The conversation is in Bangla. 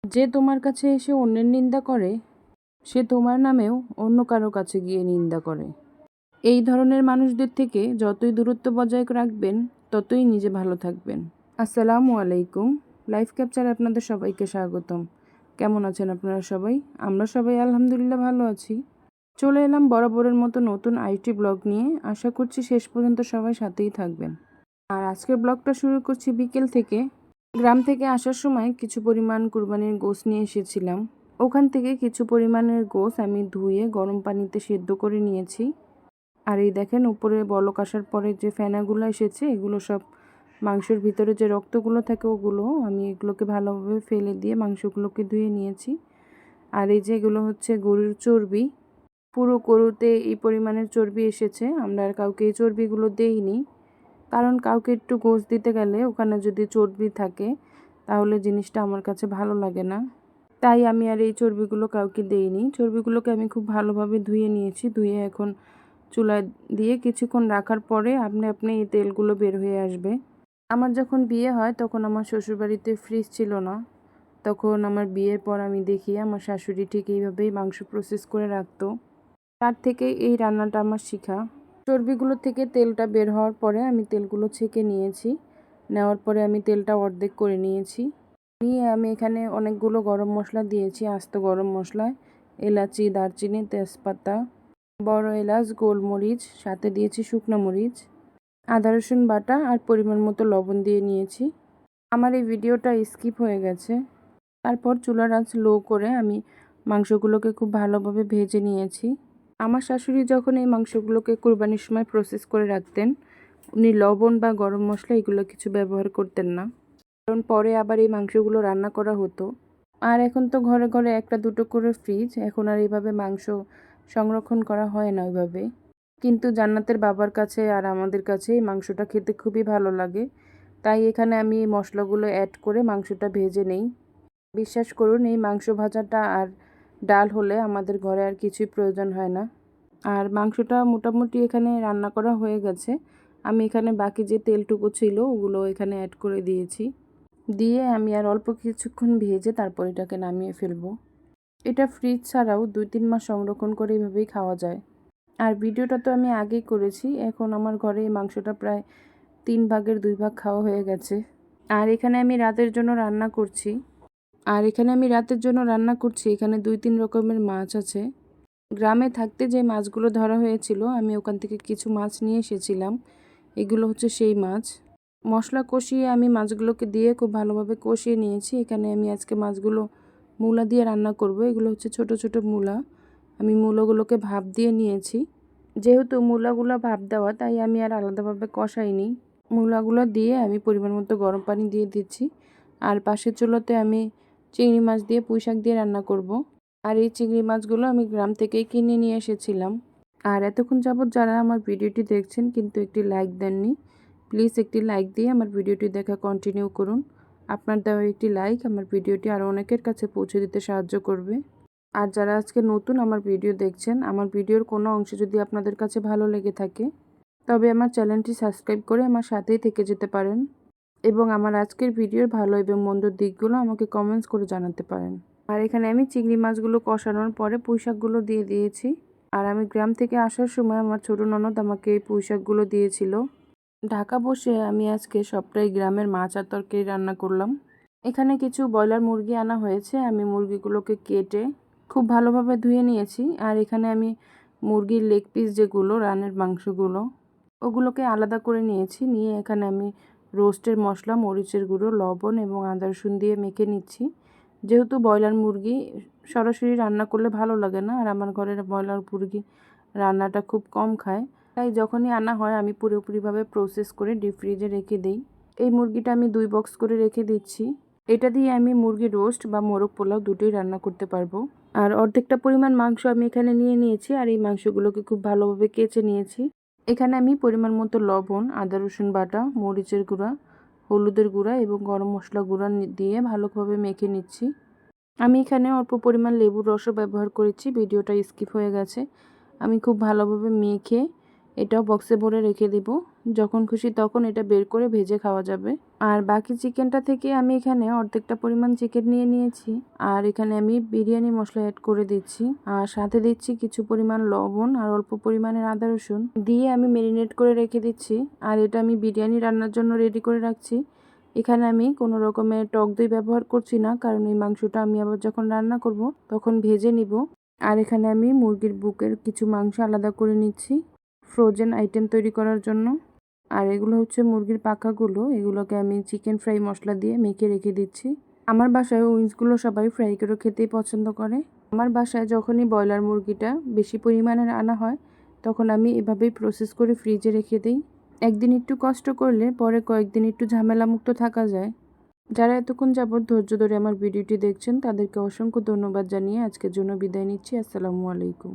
যে তোমার কাছে এসে অন্যের নিন্দা করে সে তোমার নামেও অন্য কারো কাছে গিয়ে নিন্দা করে। এই ধরনের মানুষদের থেকে যতই দূরত্ব বজায় রাখবেন ততই নিজে ভালো থাকবেন। আসসালামু আলাইকুম। লাইফ ক্যাপচারে আপনাদের সবাইকে স্বাগতম। কেমন আছেন আপনারা সবাই? আমরা সবাই আলহামদুলিল্লাহ ভালো আছি। চলে এলাম বরাবরের মতো নতুন আইটি ব্লগ নিয়ে। আশা করছি শেষ পর্যন্ত সবাই সাথেই থাকবেন। আর আজকের ব্লগটা শুরু করছি বিকেল থেকে। গ্রাম থেকে আসার সময় কিছু পরিমাণ কুরবানির গোশত নিয়ে এসেছিলাম। ওখান থেকে কিছু পরিমাণের গোশত আমি ধুয়ে গরম পানিতে সেদ্ধ করে নিয়েছি। আর এই দেখেন উপরে বলক আসার পরে যে ফেনাগুলো এসেছে এগুলো সব মাংসের ভিতরে যে রক্তগুলো থাকে ওগুলো আমি এগুলোকে ভালোভাবে ফেলে দিয়ে মাংসগুলোকে ধুয়ে নিয়েছি। আর এই যে এগুলো হচ্ছে গরুর চর্বি। পুরো গরুতে এই পরিমাণের চর্বি এসেছে। আমরা আর কাউকে এই চর্বিগুলো দেইনি, কারণ কাউকে একটু গোশত দিতে গেলে ওখানে যদি চর্বি থাকে তাহলে জিনিসটা আমার কাছে ভালো লাগে না। তাই আমি আর এই চর্বিগুলো কাউকে দেইনি। চর্বিগুলোকে আমি খুব ভালোভাবে ধুয়ে নিয়েছি। ধুয়ে এখন চুলায় দিয়ে কিছুক্ষণ রাখার পরে আপনি আপনি এই তেলগুলো বের হয়ে আসবে। আমার যখন বিয়ে হয় তখন আমার শ্বশুরবাড়িতে ফ্রিজ ছিল না। তখন আমার বিয়ের পর আমি দেখি আমার শাশুড়ি ঠিক এইভাবেই মাংস প্রসেস করে রাখতো। তার থেকে এই রান্নাটা আমার শেখা। চর্বিগুলো থেকে তেলটা বের হওয়ার পরে আমি তেলগুলো ছেঁকে নিয়েছি। নেওয়ার পরে আমি তেলটা অর্ধেক করে নিয়েছি। নিয়ে আমি এখানে অনেকগুলো গরম মশলা দিয়েছি। আস্ত গরম মশলা, এলাচি, দারচিনি, তেজপাতা, বড় এলাচ, গোলমরিচ, সাথে দিয়েছি শুকনো মরিচ, আদা রসুন বাটা আর পরিমাণ মতো লবণ দিয়ে নিয়েছি। আমার এই ভিডিওটা স্কিপ হয়ে গেছে। তারপর চুলার আঁচ লো করে আমি মাংসগুলোকে খুব ভালোভাবে ভেজে নিয়েছি। আমার শাশুড়ি যখন এই মাংসগুলোকে কুরবানির সময় প্রসেস করে রাখতেন, উনি লবণ বা গরম মশলা এগুলো কিছু ব্যবহার করতেন না, কারণ পরে আবার এই মাংসগুলো রান্না করা হতো। আর এখন তো ঘরে ঘরে একটা দুটো করে ফ্রিজ, এখন আর এইভাবে মাংস সংরক্ষণ করা হয় না ওইভাবে। কিন্তু জান্নাতের বাবার কাছে আর আমাদের কাছে এই মাংসটা খেতে খুবই ভালো লাগে। তাই এখানে আমি এই মশলাগুলো অ্যাড করে মাংসটা ভেজে নেই। বিশ্বাস করুন, এই মাংস ভাজাটা আর ডাল হলে আমাদের ঘরে আর কিছুই প্রয়োজন হয় না। আর মাংসটা মোটামুটি এখানে রান্না করা হয়ে গেছে। আমি এখানে বাকি যে তেলটুকু ছিল ওগুলো এখানে অ্যাড করে দিয়েছি। দিয়ে আমি আর অল্প কিছুক্ষণ ভেজে তারপর এটাকে নামিয়ে ফেলবো। এটা ফ্রিজ ছাড়াও 2-3 মাস সংরক্ষণ করে এভাবেই খাওয়া যায়। আর ভিডিওটা তো আমি আগেই করেছি। এখন আমার ঘরে এই মাংসটা প্রায় 3 ভাগের 2 ভাগ খাওয়া হয়ে গেছে। আর এখানে আমি রাতের জন্য রান্না করছি। এখানে 2-3 রকমের মাছ আছে। গ্রামে থাকতে যে মাছগুলো ধরা হয়েছিল আমি ওখান থেকে কিছু মাছ নিয়ে এসেছিলাম। এগুলো হচ্ছে সেই মাছ। মশলা কষিয়ে আমি মাছগুলোকে দিয়ে খুব ভালোভাবে কষিয়ে নিয়েছি। এখানে আমি আজকে মাছগুলো মূলা দিয়ে রান্না করব। এগুলো হচ্ছে ছোট ছোট মূলা। আমি মূলাগুলোকে ভাপ দিয়ে নিয়েছি। যেহেতু মূলাগুলো ভাপ দেওয়া তাই আমি আর আলাদাভাবে কষাইনি। মূলাগুলো দিয়ে আমি পরিমাণ মতো গরম পানি দিয়ে দিচ্ছি। আর পাশের চুলোতে আমি চিংড়ি মাছ দিয়ে পুঁই শাক দিয়ে রান্না করব। আর এই চিংড়ি মাছগুলো আমি গ্রাম থেকেই কিনে নিয়ে এসেছিলাম। আর এতক্ষণ যাবৎ যারা আমার ভিডিওটি দেখছেন কিন্তু একটি লাইক দেননি, প্লিজ একটি লাইক দিয়ে আমার ভিডিওটি দেখা কন্টিনিউ করুন। আপনার দেওয়া একটি লাইক আমার ভিডিওটি আরও অনেকের কাছে পৌঁছে দিতে সাহায্য করবে। আর যারা আজকে নতুন আমার ভিডিও দেখছেন, আমার ভিডিওর কোনো অংশ যদি আপনাদের কাছে ভালো লেগে থাকে তবে আমার চ্যানেলটি সাবস্ক্রাইব করে আমার সাথেই থেকে যেতে পারেন এবং আমার আজকের ভিডিওর ভালো এবং মন্দ দিকগুলো আমাকে কমেন্টস করে জানাতে পারেন। আর এখানে আমি চিংড়ি মাছগুলো কষানোর পরে পুঁই শাকগুলো দিয়ে দিয়েছি। আর আমি গ্রাম থেকে আসার সময় আমার ছোটো ননদ আমাকে এই পুঁই শাকগুলো দিয়েছিল। ঢাকা বসে আমি আজকে সবটাই গ্রামের মাছ আর তরকারি রান্না করলাম। এখানে কিছু ব্রয়লার মুরগি আনা হয়েছে। আমি মুরগিগুলোকে কেটে খুব ভালোভাবে ধুয়ে নিয়েছি। আর এখানে আমি মুরগির লেগ পিস যেগুলো, রানের মাংসগুলো, ওগুলোকে আলাদা করে নিয়েছি। নিয়ে এখানে আমি রোস্টের মশলা, মরিচের গুঁড়ো, লবণ এবং আদা রসুন দিয়ে মেখে নিচ্ছি। যেহেতু ব্রয়লার মুরগি সরাসরি রান্না করলে ভালো লাগে না, আর আমার ঘরের ব্রয়লার মুরগি রান্নাটা খুব কম খায়, তাই যখনই আনা হয় আমি পুরোপুরিভাবে প্রসেস করে ডিপ ফ্রিজে রেখে দিই। এই মুরগিটা আমি 2 বক্স করে রেখে দিচ্ছি। এটা দিয়ে আমি মুরগি রোস্ট বা মোরগ পোলাও দুটোই রান্না করতে পারবো। আর অর্ধেকটা পরিমাণ মাংস আমি এখানে নিয়ে নিয়েছি। আর এই মাংসগুলোকে খুব ভালোভাবে কেচে নিয়েছি। এখানে আমি পরিমাণ মতো লবণ, আদা রসুন বাটা, মরিচের গুঁড়া, হলুদের গুঁড়া এবং গরম মশলা গুঁড়া দিয়ে ভালোভাবে মেখে নিচ্ছি। আমি এখানে অল্প পরিমাণ লেবুর রসও ব্যবহার করেছি, ভিডিওটা স্কিপ হয়ে গেছে। আমি খুব ভালোভাবে মেখে এটাও বক্সে ভরে রেখে দেব। যখন খুশি তখন এটা বের করে ভেজে খাওয়া যাবে। আর বাকি চিকেনটা থেকে আমি এখানে অর্ধেকটা পরিমাণ চিকেন নিয়ে নিয়েছি। আর এখানে আমি বিরিয়ানি মশলা অ্যাড করে দিচ্ছি, আর সাথে দিচ্ছি কিছু পরিমাণ লবণ আর অল্প পরিমাণের আদা রসুন দিয়ে আমি ম্যারিনেট করে রেখে দিচ্ছি। আর এটা আমি বিরিয়ানি রান্নার জন্য রেডি করে রাখছি। এখানে আমি কোনো রকমের টক দই ব্যবহার করছি না, কারণ এই মাংসটা আমি আবার যখন রান্না করব তখন ভেজে নিব। আর এখানে আমি মুরগির বুকের কিছু মাংস আলাদা করে নিচ্ছি ফ্রোজেন আইটেম তৈরি করার জন্য। আর এগুলো হচ্ছে মুরগির পাখাগুলো, এগুলোকে আমি চিকেন ফ্রাই মশলা দিয়ে মেখে রেখে দিচ্ছি। আমার বাসায় উইংসগুলো সবাই ফ্রাই করে খেতেই পছন্দ করে। আমার বাসায় যখনই ব্রয়লার মুরগিটা বেশি পরিমাণে আনা হয় তখন আমি এভাবেই প্রসেস করে ফ্রিজে রেখে দিই। একদিন একটু কষ্ট করলে পরে কয়েকদিন একটু ঝামেলামুক্ত থাকা যায়। যারা এতক্ষণ যাবৎ ধৈর্য ধরে আমার ভিডিওটি দেখছেন তাদেরকে অসংখ্য ধন্যবাদ জানিয়ে আজকের জন্য বিদায় নিচ্ছি। আসসালামু আলাইকুম।